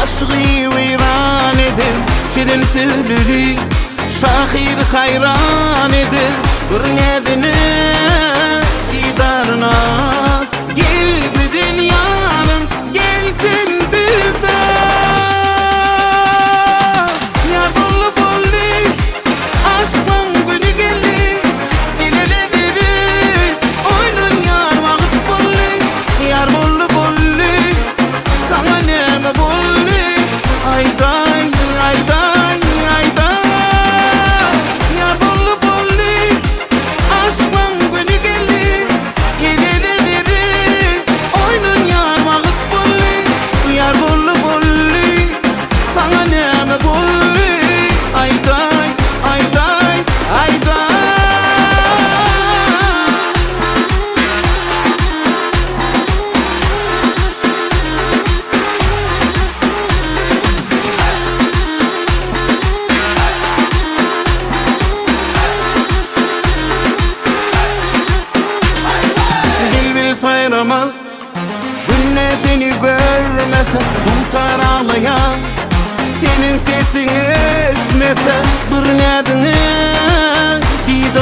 Aşkı veyran eder şirin sözleri, şahir hayran eder bir nedeni didarına. Gel bu dünyanın gelsin dilde. Yar bollu bolli aşkın günü geldi, dilere verir oynun yar vakit bolli. Yar bollu bolli sana neme bolli, ayday ayday ayday. Yar bollu bolli aşkın günü geldi, dilere verir oynun yar vakit bolli. Yar bollu bolli sana neme bolli, ayday ayday ayday. Bil sayramaz günne seni görmese, tutar ağlayan senin sesin esmese bir nedeni didarına.